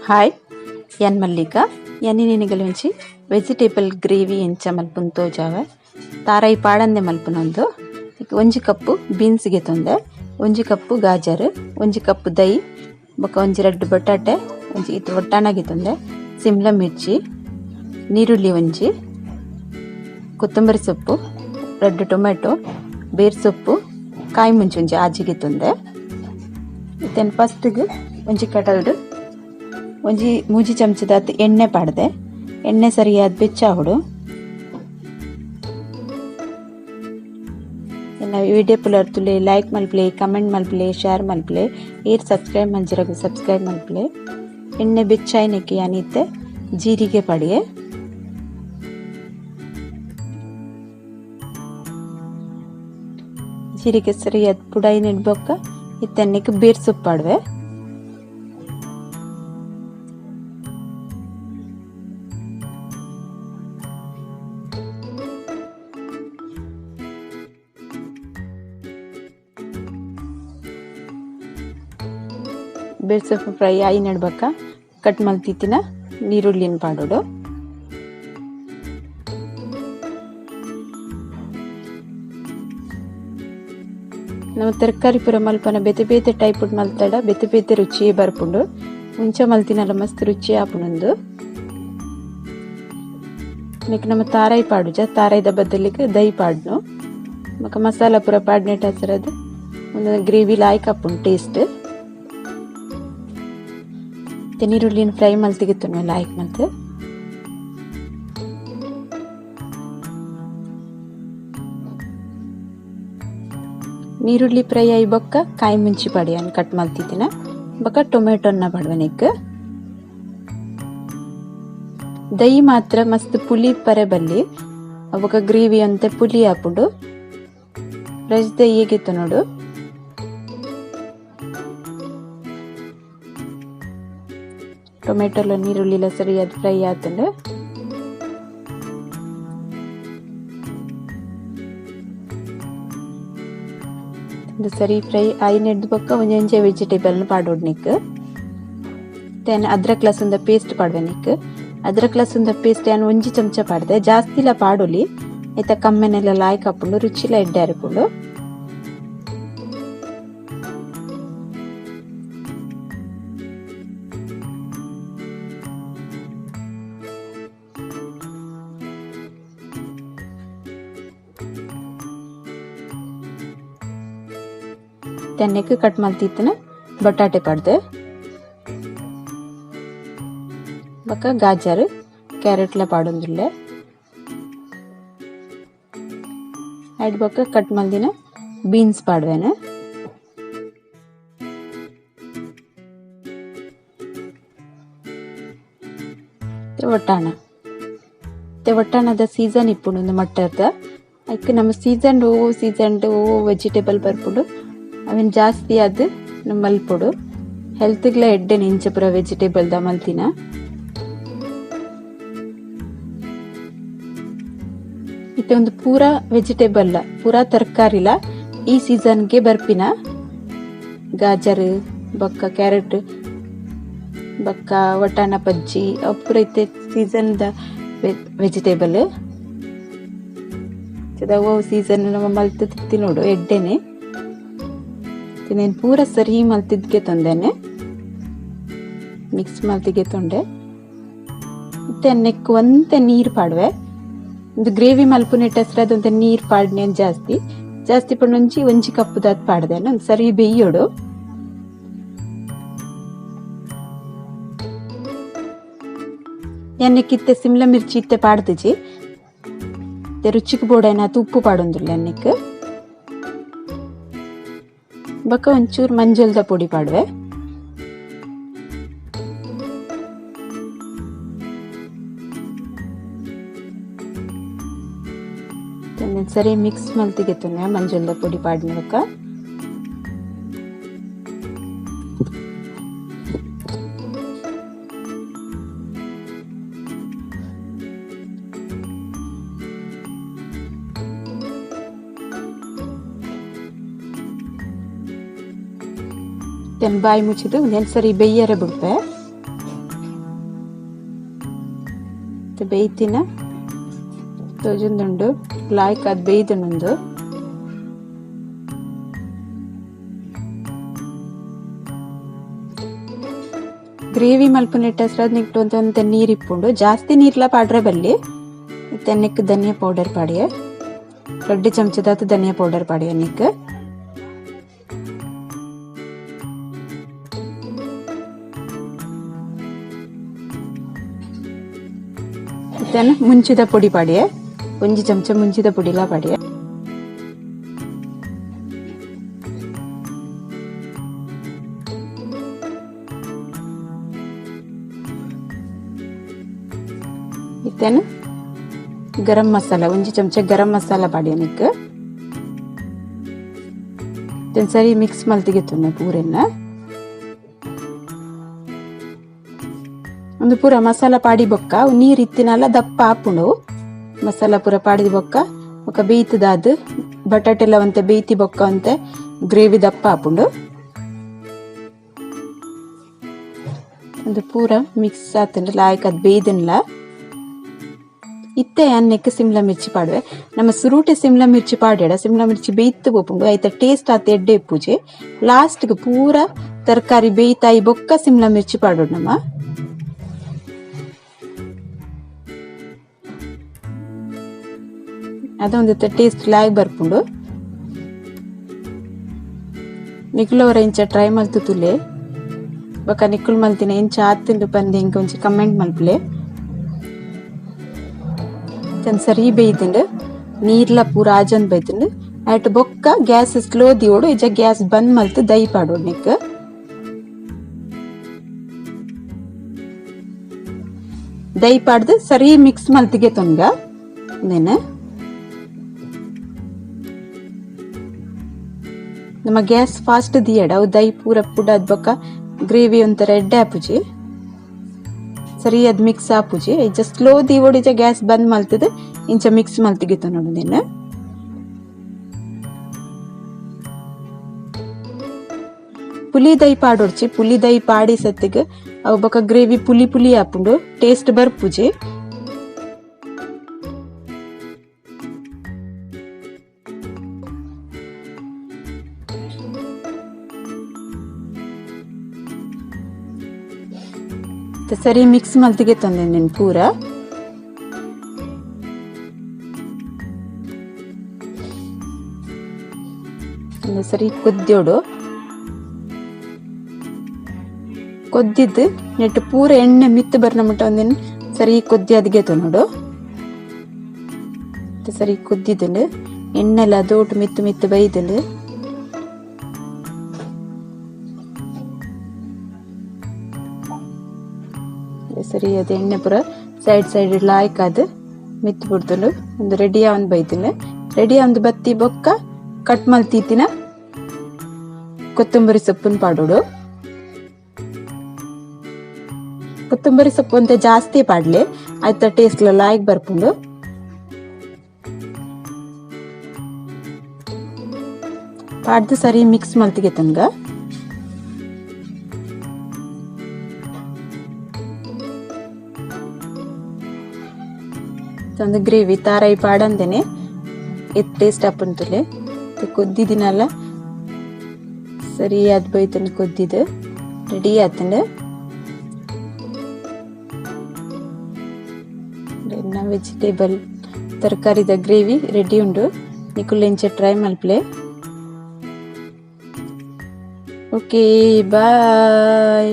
Hi ಎನ್ ಮಲ್ಲಿಕಾ ಎನ್ನಿನಿಗಲುಂಚಿ vegetable gravy ಎಂಚ ಮಲ್ಪುನ ತೋಜಾವೆ ತಾರಾಯಿ ಪಾಡಂದೆ ಮಲ್ಪುನೊಂದು ಒಂಜಿ ಕಪ್ಪು ಬೀನ್ಸ್ಗೆ ತೊಂದೆ ಒಂಜಿ ಕಪ್ಪು ಗಾಜರ್ ಒಂಜಿ ಕಪ್ಪು ದೈ ಬೊಕ ಒಂಜಿ 2 ಬಟಾಟೆ ಒಂಜಿ ಇತ್ತು ಒಟ್ಟಾಣಗೆ ತೊಂದೆ ಸಿಮ್ಲ ಮಿರ್ಚಿ ನೀರುಳ್ಳಿ ಒಂಜಿ ಕೊತ್ತಂಬರಿ ಸೊಪ್ಪು 2 ಟೊಮೆಟೊ ಬೇರ್ ಸೊಪ್ಪು ಕಾಯಿ ಮುಂಚಿ ಒಂಜಿ ಆಜಿಗೆ ತೊಂದೆ ಇತ್ತೇನು ಫಸ್ಟ್ಗೆ ಒಂಜಿ ಕಡಲ್ಡು ಒಂಜಿ ಮೂಜಿ ಚಮಚದ ಎಣ್ಣೆ ಪಾಡ್ದೆ ಎಣ್ಣೆ ಸರಿಯಾದ ಬೆಚ್ಚಾಹುಡು ಎನ್ನ ವಿಡಿಯೋ ಪುಲರ್ ತುಲೆ ಲೈಕ್ ಮಲ್ಪ್ಲೆ ಕಮೆಂಟ್ ಮಲ್ಪ್ಲೆ ಶೇರ್ ಮಲ್ಪ್ಲೆ ಏರ್ ಸಬ್ಸ್ಕ್ರೈಬ್ ಮಂಜಿರಗು ಸಬ್ಸ್ಕ್ರೈಬ್ ಮಲ್ಪ್ಲೆ ಎಣ್ಣೆ ಬೆಚ್ಚಾಯಿನಕ್ಕೆ ಯಾನಿತ್ತೆ ಜೀರಿಗೆ ಪಡಿಯೆ ಜೀರಿಗೆ ಸರಿಯಾದ ಪುಡಾಯಿ ನೆಡ್ಬೊಕ್ಕ ಇತ್ತೆಣ್ಣೆಗೆ ಬೇರ್ ಸೊಪ್ಪು ಪಾಡ್ವೆ ಬೇರ್ ಸೊಪ್ಪು ಫ್ರೈ ಆಯಿ ನೆಡ್ಬೇಕ ಕಟ್ ಮಲ್ತಿತ್ತಿನ ನೀರುಳ್ಳಿನ ಪಾಡೋಡು ನಾವು ತರಕಾರಿ ಪೂರ ಮಲ್ಪನ ಬೇತೆ ಬೇತೆ ಟೈಪ್ ಮಲ್ತಾಡ ಬೇತೆ ಬೇತೆ ರುಚಿ ಬರ್ಪುಂಡು ಮುಂಚೆ ಮಲ್ತಿನಲ್ಲ ಮಸ್ತ್ ರುಚಿ ಆಪುನೊಂದು ನೆಕ್ ನಮ್ಮ ತಾರಾಯಿ ಪಾಡುಜ ತಾರಾಯಿದ ಬದಲಿಗೆ ದೈ ಪಾಡ್ನು ಮಕ್ಕ ಮಸಾಲ ಪೂರ ಪಾಡ್ನೆಟ್ ಹಸರದು ಒಂದು ಗ್ರೇವಿ ಲಾಯ್ಕ್ ಆಪುಂಡು ಟೇಸ್ಟ್ ನೀರುಳ್ಳಿನ ಫ್ರೈ ಮಲ್ತಿಗಿತ್ತು ಲಾಯ್ಕ್ ಮಲ್ತು ನೀರುಳ್ಳಿ ಫ್ರೈ ಆಯಿ ಬೊಕ್ಕ ಕಾಯಿ ಮುಂಚಿ ಪಡಿಯನ್ ಕಟ್ ಮಲ್ತಿದ್ದಿನ ಬೊಕ್ಕ ಟೊಮೆಟೊನ್ನ ಪಡ್ವನಿಕ್ ದೈ ಮಾತ್ರ ಮಸ್ತ್ ಪುಲಿ ಪರೆ ಬಲ್ಲಿ ಅವಕ್ಕ ಗ್ರೇವಿ ಅಂತ ಪುಲಿ ಹಾಪುಂಡು ಫ್ರೆಶ್ ದೈ ಹೇಗಿತ್ತು ನೋಡು ಟೊಮೆಟೊಲ ನೀರುಳ್ಳಿಲ ಸರಿಯಾದ ಫ್ರೈ ಆತಂಡು ಸರಿ ಫ್ರೈ ಆಯಿ ನೆಡ್ದು ಬೊಕ್ಕ ಒಂಜೊಂಜೆ ವೆಜಿಟೇಬಲ್ನ ಪಾಡೋಡ್ನಿಕ್ ತೆನ್ ಅದ್ರಕ್ ಲಸುಂದ ಪೇಸ್ಟ್ ಪಾಡ್ವೆನಿಕ್ ಅದ್ರಕ್ ಲಸುಂದ ಪೇಸ್ಟ್ ಏನು ಒಂಜಿ ಚಮಚ ಪಾಡ್ದೆ ಜಾಸ್ತಿಲ ಪಾಡೋಲಿ ಐತ ಕಮ್ಮೆನೆಲ್ಲ ಲಾಯ್ಕ್ ಹಾಪುಂಡು ರುಚಿಲ ಎಡ್ಡೆ ಅರ್ಪುಂಡು ತೆನ್ನೆಕ್ ಕಟ್ ಮಲ್ತಿತ್ತನ ಬಟಾಟೆ ಪಾಡ್ದೆ ಬೊಕ ಗಾಜರ್ ಕ್ಯಾರೆಟ್ಲ ಪಾಡೊಂದುಲ್ಲೆ ಐಡ್ ಬೊಕ ಕಟ್ ಮಲ್ದಿನ ಬೀನ್ಸ್ ಪಾಡ್ವೆನ ಒಟ್ಟಾಣದ ಸೀಸನ್ ಇಪ್ಪುಂಡು ಮಟ್ಟದ ಐಕ್ ನಮ್ಮ ಸೀಸನ್ ವೆಜಿಟೇಬಲ್ ಬರ್ಪುಂಡು ಅವನ್ ಜಾಸ್ತಿ ಅದು ಮಲ್ಪೊಡು ಹೆಲ್ತ್ಗ್ಲ ಎಡ್ಡೆ ಇಂಚ ಪುರ ವೆಜಿಟೇಬಲ್ ದ ಮಲ್ತಿನ ಇತ್ತೆ ಒಂದು ಪೂರ ವೆಜಿಟೇಬಲ್ ಪೂರ ತರಕಾರಿಲ ಈ ಸೀಸನ್ಗೆ ಬರ್ಪಿನ ಗಾಜರ್ ಬೊಕ್ಕ ಕ್ಯಾರೆಟ್ ಬೊಕ್ಕ ವಟಾಣ ಬಜ್ಜಿ ಪೂರ ಇತ್ತೆ ಸೀಸನ್ ದ ವೆಜಿಟೇಬಲ್ ಸೀಸನ್ ನಮ್ಮ ಮಲ್ತು ತಿತ್ತಿ ನೋಡು ಎಡ್ಡೆನೆ నేను ಪೂರ ಸರಿ ಮಲ್ತಿದ್ಗೆ ತಂದೇನೆ ಮಿಕ್ಸ್ ಮಲ್ತಿಗೆ ತೊಂಡೆ ಮತ್ತೆ ನೆಕ್ ಒಂತೆ ನೀರು ಪಾಡ್ವೆ ಒಂದು ಗ್ರೇವಿ ಮಲ್ಪುನೆಟ್ ಹೆಸರು ಅದೊಂದು ನೀರು ಪಾಡ್ನೆ ಜಾಸ್ತಿ ಪಣ್ಣೊಂಜಿ ಒಂಜಿ ಕಪ್ಪುದಾದ್ ಪಾಡ್ದೇನೆ ಒಂದು ಸರಿ ಬೇಯೋಡು ಎಣ್ಣೆಕ್ಕಿತ್ತೆ ಸಿಮ್ಲ ಮಿರ್ಚಿ ಇತ್ತೆ ಪಾಡ್ದಿಜಿ ರುಚಿಗೆ ಬೋಡೇನ ಉಪ್ಪು ಪಾಡೊಂದುಲ್ಲ ಎಣ್ಣೆಕ್ ಬೊಕ ಒಂಚೂರು ಮಂಜಲ್ದ ಪುಡಿ ಪಾಡ್ವೆ ಸರಿ ಮಿಕ್ಸ್ ಮಲ್ತಿಗೆ ತೊಂದೆ ಮಂಜಲ್ದ ಪುಡಿ ಪಾಡ್ನೆ ಬೊಕ ಬಾಯಿ ಮುಚ್ಚಿದ್ದು ಒಂದೆರಡು ಸರಿ ಬೇಯರೆ ಬಿಡ್ಪೆ ಬೇಯ್ತಿನ ತೋಜುಂದುಂಡು ಲಾಯ್ಕ್ ಅದು ಬೇಯ್ದನೊಂದು ಗ್ರೇವಿ ಮಲ್ಪುನಿಟ್ಟ ನಿಟ್ಟು ಅಂತ ಒಂದು ನೀರು ಇಪ್ಪುಂಡು ಜಾಸ್ತಿ ನೀರ್ಲ ಪಾಡ್ರೆ ಬಲ್ಲಿ ತೆನ್ನಕ್ಕೆ ಧನಿಯಾ ಪೌಡರ್ ಪಾಡಿಯ 2 ಚಮಚದಾತು ಧನಿಯಾ ಪೌಡರ್ ಪಾಡಿಯ ನಿಕ್ ಮುಂಚಿದ ಪುಡಿ ಪಾಡಿಯ 1 ಚಮಚ ಮುಂಚಿದ ಪುಡಿಲ ಪಾಡಿಯ ಇತ್ತೇನು ಗರಂ ಮಸಾಲ 1 ಚಮಚ ಗರಂ ಮಸಾಲ ಪಾಡಿಯ ನಿಕ್ ಸರಿ ಮಿಕ್ಸ್ ಮಲ್ತಿಗೆತ್ತುನೆ ಪೂರೆನ್ನ ಒಂದು ಪೂರ ಮಸಾಲ ಪಾಡಿ ಬೊಕ್ಕ ನೀರು ಇತ್ತಿನಲ್ಲ ದಪ್ಪ ಆಪುಂಡು ಮಸಾಲ ಪೂರ ಪಾಡಿದ ಬೊಕ್ಕ ఒక ಬೇಯ್ತದಾದ ಬಟಾಟೆಲ್ಲ ಒಂತೆ ಬೇಯ್ತಿ ಬೊಕ್ಕ ಒಂತೆ ಗ್ರೇವಿ ದಪ್ಪ ಆಪುಂಡು ಒಂದು ಪೂರ ಮಿಕ್ಸ್ ಆತಂದ್ರೆ ಲಾಯ್ಕ್ ಅದು ಬೇಯ್ದನ್ಲ ಇತ್ತೆ ಅನ್ನಕ್ಕೆ ಸಿಮ್ಲಾ ಮಿರ್ಚಿ ಪಾಡುವೆ ನಮ್ಮ ಸುರೂಟೆ ಸಿಮ್ಲಾ ಮಿರ್ಚಿ ಪಾಡ್ಯಾಡ ಸಿಮ್ಲಾ ಮಿರ್ಚಿ ಬೇಯ್ತು ಬೋಪುಂಡು ಐತ ಟೇಸ್ಟ್ ಆತ ಎಡ್ಡೆ ಪೂಜೆ ಲಾಸ್ಟ್ಗೆ ಪೂರ ತರಕಾರಿ ಬೇಯ್ತಾಯಿ ಬೊಕ್ಕ ಸಿಮ್ಲಾ ಮಿರ್ಚಿ ಪಾಡೋಡು ನಮ್ಮ ಅದೊಂದು ಟೇಸ್ಟ್ ಲಾಯ್ ಬರ್ಪುಂಡು ನಿಕ್ಲವರ ಇಂಚ ಟ್ರೈ ಮಲ್ತು ತುಲೆ ಬೊಕ ನಿಕ್ಕುಲ್ ಮಲ್ತಿನ ಇಂಚ ಆತಿಂಡು ಪಂದೆ ಇಂಕ ಒಂಚ ಕಮೆಂಟ್ ಮಲ್ಪುಲೆ ಸರಿ ಬೇಯ್ತಂಡು ನೀರ್ಲ ಪೂರ ಆಜಂದ್ ಬೇಯ್ತಂಡು ಆಯ್ತು ಬೊಕ್ಕ ಗ್ಯಾಸ್ ಸ್ಲೋ ದಿಯೋಡು ಇಜ ಗ್ಯಾಸ್ ಬಂದ್ ಮಲ್ತು ದೈ ಪಾಡೋಡು ನಿಕ್ ದೈ ಪಾಡ್ದು ಸರಿ ಮಿಕ್ಸ್ ಮಲ್ತಿಗೆ ತೊಂಗ ನೆನೆ ನಮ್ಮ ಗ್ಯಾಸ್ ಫಾಸ್ಟ್ ದಿಯಡ ಅವು ದೈ ಪೂರ ಪುಡದ್ ಬೊಕ್ಕ ಗ್ರೇವಿ ಒಂಥರ ಎಡ್ಡೆ ಆಪುಜಿ ಸರಿ ಅದ್ ಮಿಕ್ಸ್ ಆಪುಜಿ ಇಜ ಸ್ಲೋ ದಿವೋಡು ಇಜ ಗ್ಯಾಸ್ ಬಂದ್ ಮಲ್ತದ ಇಂಚ ಮಿಕ್ಸ್ ಮಲ್ತಿಗಿತ್ತು ನೋಡು ನಿನ್ನ ಪುಲಿ ದೈ ಪಾಡೋಡ್ಚಿ ಪುಲಿ ದೈ ಪಾಡಿ ಸತ್ತಿಗೆ ಅವು ಬೊಕ್ಕ ಗ್ರೇವಿ ಪುಲಿ ಪುಲಿ ಆಪುಂಡು ಟೇಸ್ಟ್ ಬರ್ಪುಜಿ ಸರಿ ಮಿಕ್ಸ್ ಮಲ್ತಿಗೆ ತಂದೆ ನೀನು ಪೂರ ಸರಿ ಕುದ್ಯೋಡು ಕೊದ್ದಿದ್ದು ನೆಟ್ಟು ಪೂರ ಎಣ್ಣೆ ಮಿತ್ತು ಬರ್ನ ಮಟ್ಟ ಒಂದಿನ ಸರಿ ಕೊದ್ದಿ ಅದ್ಗೆ ನೋಡು ಸರಿ ಕುದ್ದಿದ್ದು ಎಣ್ಣೆಲ್ಲ ದೋಟು ಮಿತ್ತು ಮಿತ್ತು ಬೈದಲು ಸರಿ ಅದು ಎಣ್ಣೆ ಪೂರ ಸೈಡ್ ಸೈಡ್ ಲಾಯ್ಕ್ ಅದು ಮಿತ್ತು ಬಿಡ್ತಲು ಒಂದು ರೆಡಿ ಆವಂದು ಬೈತಿಲ್ಲ ರೆಡಿ ಆವಂದು ಬತ್ತಿ ಬೊಕ್ಕ ಕಟ್ ಮಲ್ತಿತ್ತಿನ ಕೊತ್ತಂಬರಿ ಸೊಪ್ಪನ್ನು ಪಾಡೋಡು ಕೊತ್ತಂಬರಿ ಸೊಪ್ಪು ಅಂತ ಜಾಸ್ತಿ ಪಾಡ್ಲಿ ಆಯ್ತಾ ಟೇಸ್ಟ್ ಲಾಯ್ಕ್ ಬರ್ಪುಂಡು ಪಾಡ್ದು ಸರಿ ಮಿಕ್ಸ್ ಮಲ್ತಿಗೆ ತಂಗ ಒಂದು ಗ್ರೇವಿ ತಾರಾಯಿ ಪಾಡಂದೇನೆ ಎತ್ ಟೇಸ್ಟ್ ಆಪುಂತುಲೆ ಕೊದ್ದಿದಿನಲ್ಲ ಸರಿ ಅದ್ ಬೈತಂದು ಕೊದ್ದಿದ್ದು ರೆಡಿ ಆತಂಡು ವೆಜಿಟೇಬಲ್ ತರಕಾರಿದ ಗ್ರೇವಿ ರೆಡಿ ಉಂಡು ನಿಕುಲ್ ಇಂಚ ಟ್ರೈ ಮಲ್ಪಲೆ ಓಕೆ ಬಾಯ್.